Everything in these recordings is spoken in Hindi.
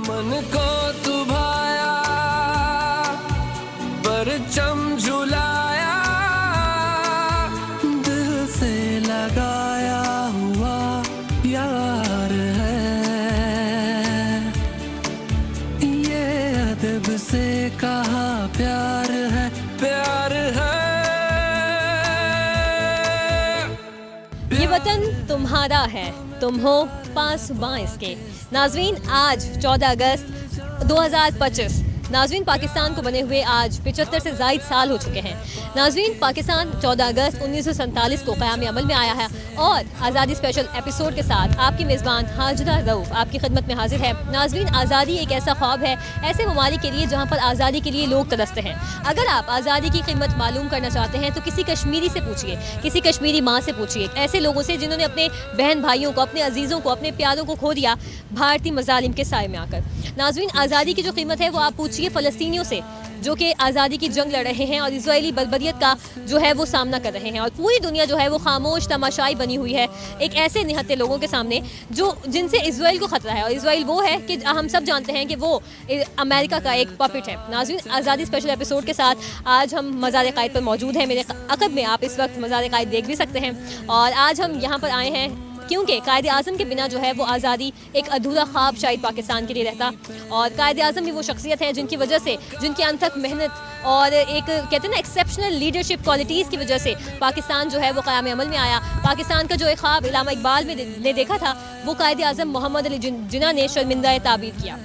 मन को तू भाया, परचम झुलाया, दिल से लगाया हुआ यार है, ये अदब से कहा प्यार है, प्यार है। ये वतन तुम्हारा है, तुम हो पासबां इसके। नाज़रीन, आज 14 अगस्त 2025, नाज़रीन पाकिस्तान को बने हुए आज 75 से ज़ायद साल हो चुके हैं। नाज़रीन, पाकिस्तान 14 अगस्त 1947 को क़याम अमल में आया है और आज़ादी स्पेशल एपिसोड के साथ आपकी मेज़बान हाजिरा रऊफ़ आपकी खिदमत में हाजिर है। नाज़रीन, आज़ादी एक ऐसा ख्वाब है ऐसे ममालिक के लिए जहाँ पर आज़ादी के लिए लोग तरसते हैं। अगर आप आज़ादी की कीमत मालूम करना चाहते हैं तो किसी कश्मीरी से पूछिए, किसी कश्मीरी माँ से पूछिए, ऐसे लोगों से जिन्होंने अपने बहन भाइयों को, अपने अजीज़ों को, अपने प्यारों को खो दिया भारतीय मज़ालिम के साए में आकर। नाज़रीन, आज़ादी की जो कीमत है वो आप पूछिए फ़लस्तीनियों से जो कि आज़ादी की जंग लड़ रहे हैं और इजरायली बर्बरियत का जो है वो सामना कर रहे हैं, और पूरी दुनिया जो है वो खामोश तमाशाई बनी हुई है एक ऐसे निहत्ते लोगों के सामने जो जिनसे इजराइल को ख़तरा है। और इजराइल वो है कि हम सब जानते हैं कि वो अमेरिका का एक पपेट है। नाज़रीन, आज़ादी स्पेशल एपिसोड के साथ आज हम मज़ार क़ायद पर मौजूद हैं। मेरे अक़ब में आप इस वक्त मज़ार क़ायद देख भी सकते हैं। और आज हम यहाँ पर आए हैं क्योंकि कायद आज़म के बिना जो है वो आज़ादी एक अधूरा ख्वाब शायद पाकिस्तान के लिए रहता। और कायद आज़म ही वो शख्सियत है जिनकी वजह से, जिनकी अनथक मेहनत और एक कहते हैं ना एक्सेप्शनल लीडरशिप क्वालिटीज़ की वजह से पाकिस्तान जो है वो क़याम अमल में आया। पाकिस्तान का जो एक ख्वाब इल्लामा इकबाल ने देखा था वो कायद आज़म मोहम्मद अली जिन्ना ने शर्मिंदा ताबीर किया।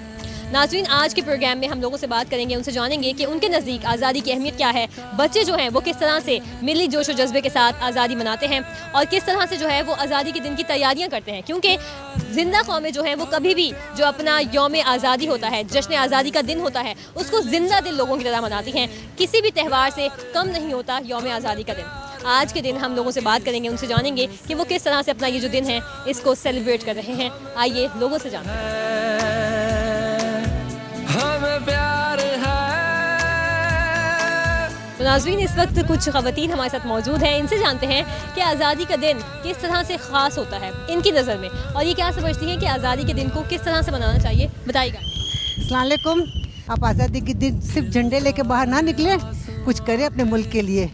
नाज़रीन, आज के प्रोग्राम में हम लोगों से बात करेंगे, उनसे जानेंगे कि उनके नज़दीक आज़ादी की अहमियत क्या है, बच्चे जो हैं वो किस तरह से मिली जोश व जज्बे के साथ आज़ादी मनाते हैं और किस तरह से जो है वो आज़ादी के दिन की तैयारियां करते हैं। क्योंकि ज़िंदा कौमें जो हैं वो कभी भी जो अपना यौम आज़ादी होता है, जश्न आज़ादी का दिन होता है, उसको ज़िंदा दिल लोगों की तरह मनाती हैं। किसी भी त्यौहार से कम नहीं होता यौम आज़ादी का दिन। आज के दिन हम लोगों से बात करेंगे, उनसे जानेंगे कि वो किस तरह से अपना ये जो दिन है इसको सेलिब्रेट कर रहे हैं। आइए लोगों से जानते हैं। हमें प्यार है। तो नाज़रीन, इस वक्त कुछ ख़वातीन हमारे साथ मौजूद हैं, इनसे जानते हैं कि आज़ादी का दिन किस तरह से ख़ास होता है इनकी नज़र में, और ये क्या समझती हैं कि आज़ादी के दिन को किस तरह से मनाना चाहिए, बताइएगा। अस्सलाम वालेकुम। आप आज़ादी के दिन सिर्फ झंडे लेके बाहर ना निकले, कुछ करें अपने मुल्क के लिए,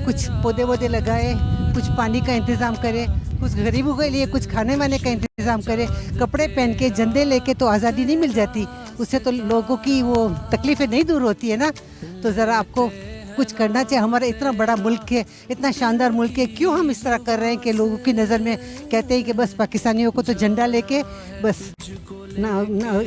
कुछ पौधे वोधे लगाए, कुछ पानी का इंतज़ाम करें, कुछ गरीबों के लिए कुछ खाने वाने का इंतज़ाम करें। कपड़े पहन के झंडे लेके तो आज़ादी नहीं मिल जाती, उससे तो लोगों की वो तकलीफ़ें नहीं दूर होती है ना। तो ज़रा आपको कुछ करना चाहिए। हमारा इतना बड़ा मुल्क है, इतना शानदार मुल्क है, क्यों हम इस तरह कर रहे हैं कि लोगों की नज़र में कहते हैं कि बस पाकिस्तानियों को तो झंडा लेके बस ना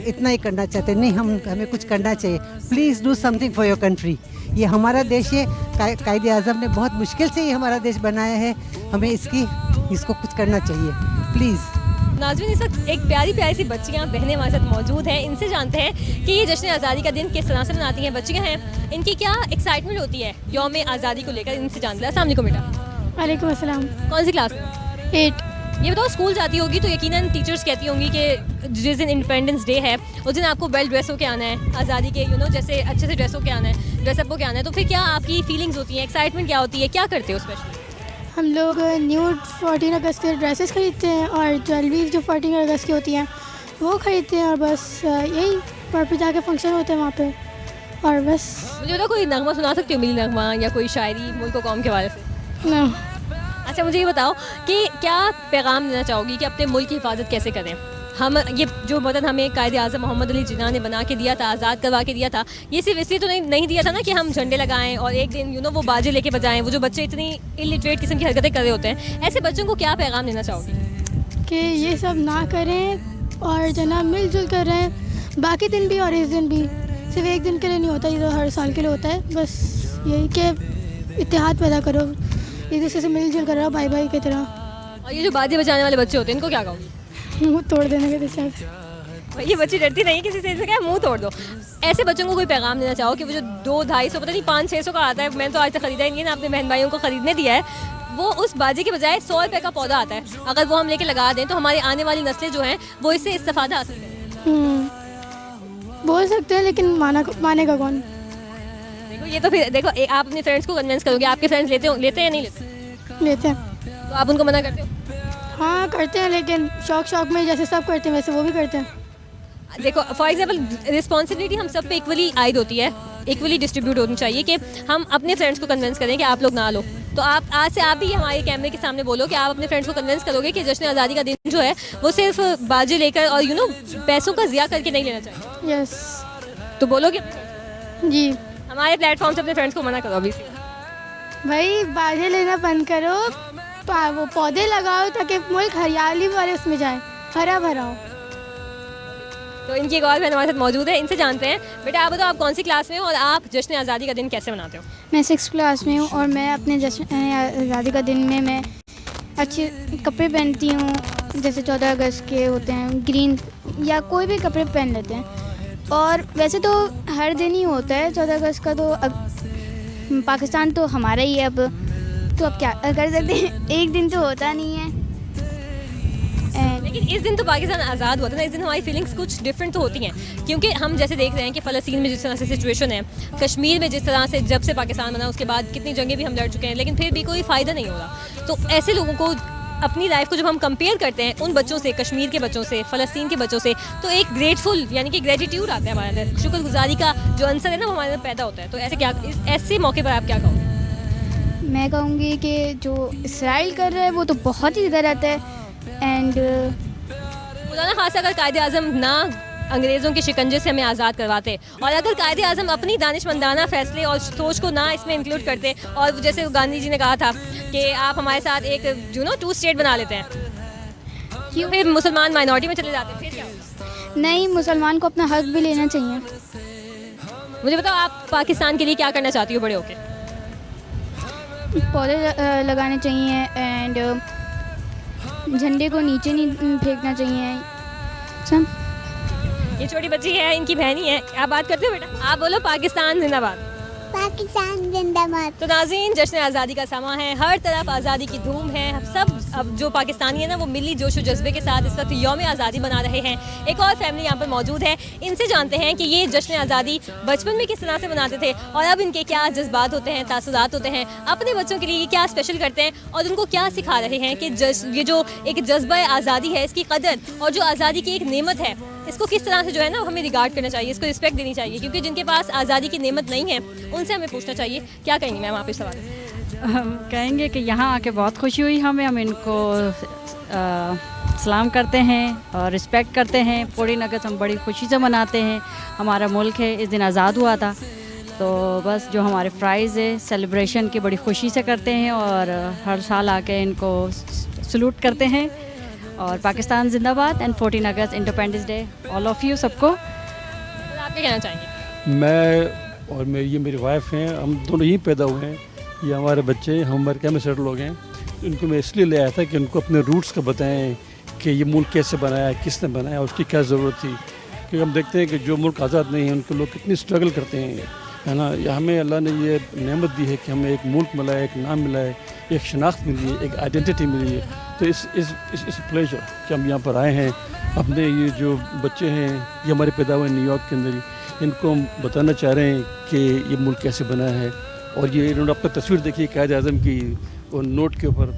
इतना ही करना चाहते हैं। नहीं, हमें कुछ करना चाहिए। Please do something for your country. ये हमारा देश है, कायदे आज़म ने बहुत मुश्किल से ये हमारा देश बनाया है, हमें इसको कुछ करना चाहिए प्लीज़। नाज़रीन, इस वक्त एक प्यारी प्यारी सी बच्चियाँ बहनें हमारे साथ मौजूद हैं, इनसे जानते हैं कि ये जश्न आज़ादी का दिन किस तरह से मनाती हैं। बच्चियाँ हैं, इनकी क्या एक्साइटमेंट होती है यौम आज़ादी को लेकर, इनसे जानते हैं। अस्सलाम वालेकुम बेटा। वालेकुम अस्सलाम। कौन सी क्लास में? 8। ये बताओ, स्कूल जाती होगी तो यकीनन टीचर्स कहती होंगी कि जिस दिन इंडिपेंडेंस डे है उस दिन आपको वेल ड्रेस होकर आना है, आज़ादी के जैसे अच्छे से ड्रेस होकर आना है, ड्रेसअप होकर आना है। तो फिर क्या आपकी फीलिंग्स होती हैं, एक्साइटमेंट क्या होती है, क्या करते हो स्पेशली? हम लोग न्यू 14 अगस्त के ड्रेसेस खरीदते हैं और ज्वेलरी जो 14 अगस्त की होती हैं वो खरीदते हैं, और बस यही वहाँ पे जाके फंक्शन होते हैं वहाँ पे, और बस। मुझे बताओ, कोई नगमा सुना सकती हो, मिली नगमा या कोई शायरी मुल्क व कौम के हवाले से? ना। अच्छा, मुझे ये बताओ कि क्या पैगाम देना चाहोगी कि अपने मुल्क की हिफाजत कैसे करें? हम ये जो वतन हमें कायद आज़म मोहम्मद अली जिन्ना ने बना के दिया था, आज़ाद करवा के दिया था, ये सिर्फ इसलिए तो नहीं दिया था ना कि हम झंडे लगाएं और एक दिन वो बाजे लेके बजाएं। वो जो बच्चे इतनी इलिटरेट किस्म की हरकतें कर रहे होते हैं, ऐसे बच्चों को क्या पैगाम देना चाहोगी? कि ये सब ना करें और जना मिलजुल कर रहें, बाकी दिन भी और इस दिन भी, सिर्फ एक दिन के लिए नहीं होता, ये तो हर साल के लिए होता है। बस यही कि इत्तेहाद पैदा करो, एक दूसरे से मिलजुल कर रहो भाई भाई की तरह। और ये जो बाजे बजाने वाले बच्चे होते हैं, इनको क्या कहोगी? मुँह तोड़ देने के साथ। ये बच्ची डरती नहीं किसी से, क्या मुंह तोड़ दो। ऐसे बच्चों को कोई पैगाम देना चाहो कि वो जो 200-250 पता नहीं 500-600 का आता है, मैंने तो आज तक खरीदा ही नहीं है ना, अपने बहन भाइयों को खरीदने दिया है, वो उस बाजे के बजाय 100 रुपये का पौधा आता है, अगर वो हम लेके लगा दें तो हमारी आने वाली नस्लें जो हैं वो इससे इस्तेफादा हासिल करें। बोल सकते हैं, लेकिन मानेगा कौन? देखो, ये तो फिर देखो, आप अपने फ्रेंड्स को कन्विंस करोगे। आपके फ्रेंड्स लेते हैं नहीं लेते? लेते हैं। तो आप उनको मना करते हो? हाँ करते हैं, लेकिन शौक में जैसे सब करते हैं वैसे वो भी करते हैं। देखो फॉर एग्जांपल रिस्पॉन्सिबिलिटी हम सब पे इक्वली आयद होती है, इक्वली डिस्ट्रीब्यूट होनी चाहिए कि हम अपने फ्रेंड्स को कन्विंस करें कि आप लोग ना लो। तो आप आज से आप भी हमारे कैमरे के सामने बोलो कि आप अपने फ्रेंड्स को कन्विंस करोगे कि जश्न आज़ादी का दिन जो है वो सिर्फ बाजे लेकर और पैसों का ज़िया करके नहीं लेना चाहिए। यस तो बोलोगे जी हमारे प्लेटफॉर्म से अपने फ्रेंड्स को मना करो अभी से। भाई बाजे लेना बंद करो, वो पौधे लगाओ ताकि मुल्क हरियाली वाले उसमें जाए, हरा भरा हो। तो इनकी एक और बहन हमारे साथ मौजूद है, इनसे जानते हैं। बेटा आप बताओ आप कौन सी क्लास में हो और आप जश्न आज़ादी का दिन कैसे मनाते हो? मैं 6th क्लास में हूँ और मैं अपने जश्न आज़ादी का दिन में मैं अच्छे कपड़े पहनती हूँ, जैसे 14 अगस्त के होते हैं ग्रीन या कोई भी कपड़े पहन लेते हैं। और वैसे तो हर दिन ही होता है 14 अगस्त का, तो अब पाकिस्तान तो हमारा ही है अब, तो अब क्या कर सकते हैं, एक दिन तो होता नहीं है। लेकिन इस दिन तो पाकिस्तान आज़ाद हुआ था ना, इस दिन हमारी फीलिंग्स कुछ डिफरेंट तो होती हैं, क्योंकि हम जैसे देख रहे हैं कि फ़लस्तीन में जिस तरह से सिचुएशन है, कश्मीर में जिस तरह से जब से पाकिस्तान बना उसके बाद कितनी जंगें भी हम लड़ चुके हैं, लेकिन फिर भी कोई फ़ायदा नहीं हो रहा। तो ऐसे लोगों को अपनी लाइफ को जब हम कंपेयर करते हैं उन बच्चों से, कश्मीर के बच्चों से, फ़लस्तीन के बच्चों से, तो एक ग्रेटफुल यानी कि ग्रेटिट्यूड आता है हमारे अंदर, शुक्रगुजारी का जो आंसर है ना वो हमारे अंदर पैदा होता है। तो ऐसे मौके पर आप क्या कहोगे? मैं कहूँगी कि जो इसराइल कर रहा है वो तो बहुत ही गलत है। एंड खुदा खासा अगर कायदे आज़म ना अंग्रेज़ों के शिकंजे से हमें आज़ाद करवाते और अगर कायदे आज़म अपनी दानिशमंदाना फैसले और सोच को ना इसमें इंक्लूड करते, और जैसे गांधी जी ने कहा था कि आप हमारे साथ एक 2 स्टेट बना लेते हैं, क्यों फिर मुसलमान माइनॉरिटी में चले जाते हैं, फिर क्या होगा? नहीं, मुसलमान को अपना हक भी लेना चाहिए। मुझे बताओ आप पाकिस्तान के लिए क्या करना चाहती हो बड़े होके? पौधे लगाने चाहिए एंड झंडे को नीचे नहीं फेंकना चाहिए। सब ये छोटी बच्ची है, इनकी बहन ही है। आप बात करते हो बेटा? आप बोलो पाकिस्तान जिंदाबाद। पाकिस्तान जिंदाबाद। तो नाज़रीन जश्न आज़ादी का समा है, हर तरफ आज़ादी की धूम है, सब अब जो पाकिस्तानी है ना वो मिली जोश व जज्बे के साथ इस वक्त यौम आज़ादी मना रहे हैं। एक और फैमिली यहाँ पर मौजूद है, इनसे जानते हैं कि ये जश्न आज़ादी बचपन में किस तरह से मनाते थे और अब इनके क्या जज्बात होते हैं, तासुरात होते हैं, अपने बच्चों के लिए क्या स्पेशल करते हैं और उनको क्या सिखा रहे हैं कि ये जो एक जज्बा आज़ादी है इसकी कदर और जो आज़ादी की एक नेमत है इसको किस तरह से जो है ना हमें रिगार्ड करना चाहिए, इसको रिस्पेक्ट देनी चाहिए, क्योंकि जिनके पास आज़ादी की नेमत नहीं है उनसे हमें पूछना चाहिए। क्या कहेंगी मैम आप इस सवाल? हम कहेंगे कि यहाँ आके बहुत खुशी हुई हमें, हम इनको सलाम करते हैं और रिस्पेक्ट करते हैं। 14 अगस्त हम बड़ी खुशी से मनाते हैं, हमारा मुल्क है, इस दिन आज़ाद हुआ था, तो बस जो हमारे प्राइज़ है सेलिब्रेशन की बड़ी खुशी से करते हैं और हर साल आके इनको सलूट करते हैं। और पाकिस्तान जिंदाबाद and 14 August independence day all of you सबको। आप क्या कहना चाहेंगे? मैं और ये मेरी वाइफ हैं, हम दोनों यहीं पैदा हुए हैं, ये हमारे बच्चे, हम अमेरिका में सेटल हो गए हैं। इनको मैं इसलिए ले आया था कि उनको अपने रूट्स का बताएं कि ये मुल्क कैसे बनाया, किसने बनाया, उसकी क्या ज़रूरत थी। क्योंकि हम देखते हैं कि जो मुल्क आज़ाद नहीं है उनके लोग कितनी स्ट्रगल करते हैं, है ना। हमें अल्लाह ने ये नेमत दी है कि हमें एक मुल्क मिला है, एक नाम मिला है, एक शनाख्त मिली है, एक आइडेंटिटी मिली है। तो इस प्लेजर कि हम यहाँ पर आए हैं, अपने ये जो बच्चे हैं ये हमारे पैदा हुए न्यूयॉर्क के अंदर ही, इनको हम बताना चाह रहे हैं कि ये मुल्क कैसे बना है। और ये इन्होंने अपनी तस्वीर देखी कायद आज़म की और नोट के ऊपर,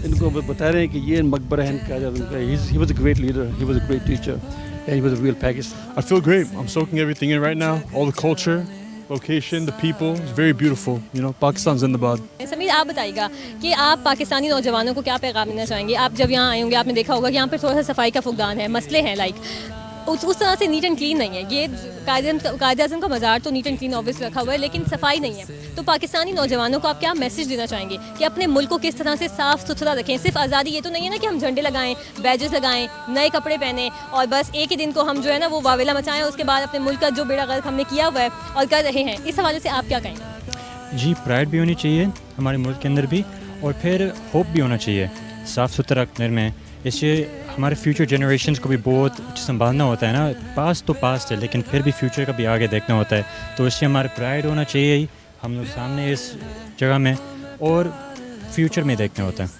इनको बता रहे हैं कि ये मकबरा है कायद आज़म का। He was a great leader, he was a great teacher and he was a real Pakistan. I feel great. I'm soaking everything in right now. All the culture, location, the people. It's very beautiful. You know, Pakistan Zindabad. Sameer आप बताइएगा कि आप पाकिस्तानी नौजवानों को क्या पैगाम देना चाहेंगे? आप जब यहाँ आए होंगे आपने देखा होगा कि यहाँ पर थोड़ा सा सफाई का फुकदान है, मसले हैं, लाइक उस तरह से नीट एंड क्लीन नहीं है। ये कायद आज़म का मज़ार तो नीट एंड क्लीन ऑब्वियस रखा हुआ है, लेकिन सफाई नहीं है। तो पाकिस्तानी नौजवानों को आप क्या मैसेज देना चाहेंगे कि अपने मुल्क को किस तरह से साफ़ सुथरा रखें? सिर्फ आज़ादी ये तो नहीं है ना कि हम झंडे लगाएं, बैजेस लगाएं, नए कपड़े पहने और बस एक ही दिन को हम जो है ना वो वावेला मचाएं, उसके बाद अपने मुल्क का जो बेड़ा गर्क हमने किया हुआ है और कर रहे हैं, इस हवाले से आप क्या कहेंगे? जी, प्राइड भी होनी चाहिए हमारे मुल्क के अंदर भी, और फिर होप भी होना चाहिए साफ़ सुथरा रखने में। इससे हमारे फ्यूचर जनरेशन्स को भी बहुत संभालना होता है ना। पास्ट तो पास्ट है, लेकिन फिर भी फ्यूचर का भी आगे देखना होता है, तो इससे हमारा प्राइड होना चाहिए ही हम लोग सामने इस जगह में, और फ्यूचर में देखना होता है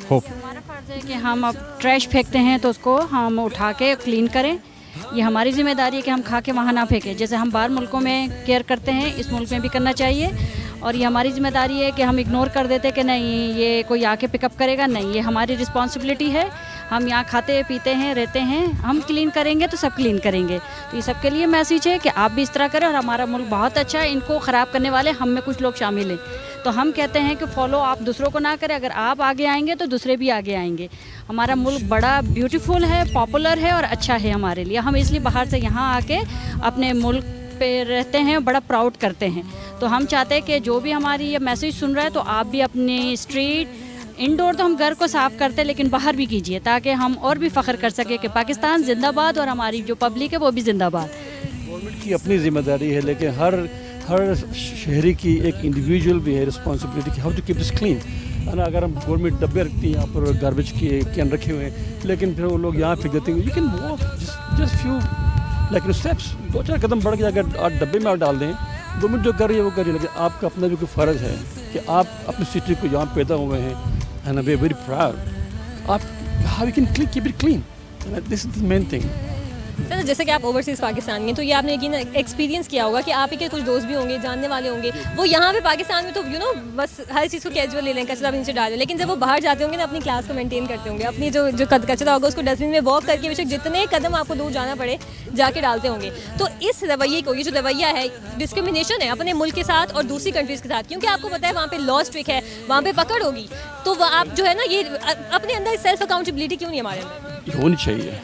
होप। हमारा फ़र्ज़ है कि हम अब ट्रैश फेंकते हैं तो उसको हम उठा के क्लीन करें। ये हमारी ज़िम्मेदारी है कि हम खा के वहाँ ना फेंकें। जैसे हम बाहर मुल्कों में केयर करते हैं, इस मुल्क में भी करना चाहिए। और ये हमारी ज़िम्मेदारी है कि हम इग्नोर कर देते कि नहीं ये कोई आके पिकअप करेगा, नहीं, ये हमारी रिस्पॉन्सिबिलिटी है। हम यहाँ खाते पीते हैं, रहते हैं, हम क्लीन करेंगे तो सब क्लीन करेंगे। तो ये सबके लिए मैसेज है कि आप भी इस तरह करें, और हमारा मुल्क बहुत अच्छा है, इनको ख़राब करने वाले हम में कुछ लोग शामिल हैं। तो हम कहते हैं कि फॉलो आप दूसरों को ना करें, अगर आप आगे आएंगे तो दूसरे भी आगे आएंगे। हमारा मुल्क बड़ा ब्यूटीफुल है, पॉपुलर है और अच्छा है हमारे लिए। हम इसलिए बाहर से यहाँ आके अपने मुल्क पे रहते हैं, बड़ा प्राउड करते हैं। तो हम चाहते हैं कि जो भी हमारी ये मैसेज सुन रहा है तो आप भी अपनी स्ट्रीट, इंडोर तो हम घर को साफ़ करते हैं लेकिन बाहर भी कीजिए, ताकि हम और भी फ़ख्र कर सकें कि पाकिस्तान जिंदाबाद और हमारी जो पब्लिक है वो भी जिंदाबाद। गवर्नमेंट की अपनी जिम्मेदारी है, लेकिन हर शहरी की एक इंडिविजुअल भी है रिस्पॉन्सिबिलिटी कि how to keep this clean, है ना। अगर हम गवर्नमेंट डब्बे रखती हैं यहाँ पर, गार्बेज के कैन रखे हुए हैं, लेकिन फिर वो लोग यहाँ फेंक देते हैं। You can walk just few like steps, 2-4 कदम बढ़ के अगर आप डब्बे में आप डाल दें, गवर्नमेंट जो कर रही है वो कर रही है, लेकिन आपका अपना भी कोई फ़र्ज़ है कि आप अपनी सिटी को यहाँ पैदा हुए हैं, एंड वी वेरी प्राउड। आप how you can keep it clean, this is the main thing. Sir जैसे कि आप ओवरसीज़ पाकिस्तान में, तो ये आपने यकीन एक्सपीरियंस किया होगा कि आप ही के कुछ दोस्त भी होंगे, जानने वाले होंगे, वो यहाँ पे पाकिस्तान में तो बस हर चीज़ को कैजुअल ले लें, कचरा भी नीचे डालें, लेकिन जब वो बाहर जाते होंगे ना अपनी क्लास को मेंटेन करते होंगे, अपनी जो कचरा होगा उसको डस्टबिन में वॉक करके बेशक जितने कदम आपको दूर जाना पड़े जाके डालते होंगे। तो इस रवैये को, ये जो रवैया है, डिस्क्रिमिनेशन है अपने मुल्क के साथ और दूसरी कंट्रीज़ के साथ, क्योंकि आपको पता है वहाँ पे लॉ स्ट्रिक्ट है, वहाँ पे पकड़ होगी, तो आप जो है ना ये अपने अंदर सेल्फ अकाउंटेबिलिटी क्यों नहीं हमारे अंदर होनी चाहिए।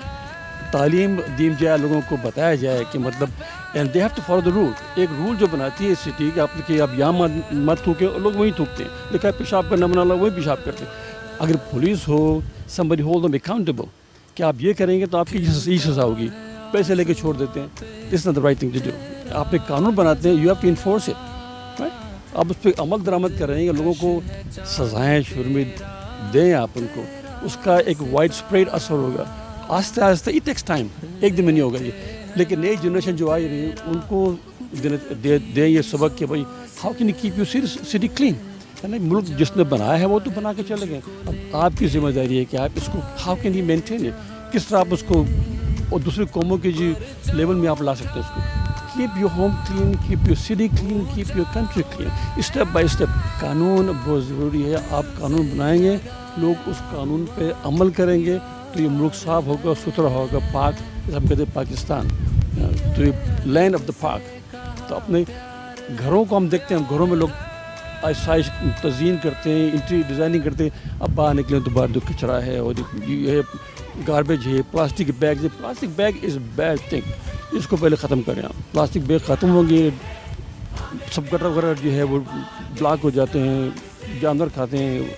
तालीम दी जाए, लोगों को बताया जाए कि मतलब and they have to follow the rule. एक रूल जो बनाती है सिटी कि आप यहाँ मत थूकें, और लोग वहीं थूकते हैं, लिखा है पेशाब करना मना, लोग वहीं पेशाब करते हैं। अगर पुलिस हो, समबडी होल्ड देम अकाउंटेबल कि आप ये करेंगे तो आपकी यही सज़ा होगी, पैसे लेके छोड़ देते हैं, this not the right thing to do. आप एक कानून बनाते हैं, you have to enforce it, right. आप उस पर अमल दरामद कर रहे हैं, लोगों को सज़ाएँ शुरू में दें आप उनको, उसका एक वाइड स्प्रेड असर होगा। आस्ते आस्ते इट टेक्स टाइम, एक दिन में नहीं होगा ये, लेकिन नई जनरेशन जो आई रही है उनको दे ये सबक कि भाई how can you keep your city clean, है ना। मुल्क जिसने बनाया है वो तो बना के चले गए, अब आपकी जिम्मेदारी है कि आप इसको how can you maintain it, किस तरह आप उसको और दूसरी कौमों के जी लेवल में आप ला सकते हैं उसको। Keep your home clean, keep your city clean, keep your country clean, step by step. कानून बहुत ज़रूरी है, आप कानून बनाएंगे, लोग उस कानून पर अमल करेंगे तो ये मुल्क साफ़ होगा, सुथरा होगा, पाक, हम कहते हैं पाकिस्तान, तो लैंड ऑफ द पाक। तो अपने घरों को हम देखते हैं, घरों में लोग आइसाइश तज़ीन करते हैं, इंटीरियर डिज़ाइनिंग करते हैं, अब बाहर निकलें तो बाहर जो कचरा है और ये गार्बेज है, प्लास्टिक बैग है। Plastic bag is bad thing, इसको पहले ख़त्म करें आप। प्लास्टिक बैग ख़त्म होंगे, सब गटर वगैरह जो है वो ब्लॉक हो जाते हैं, जानवर खाते हैं,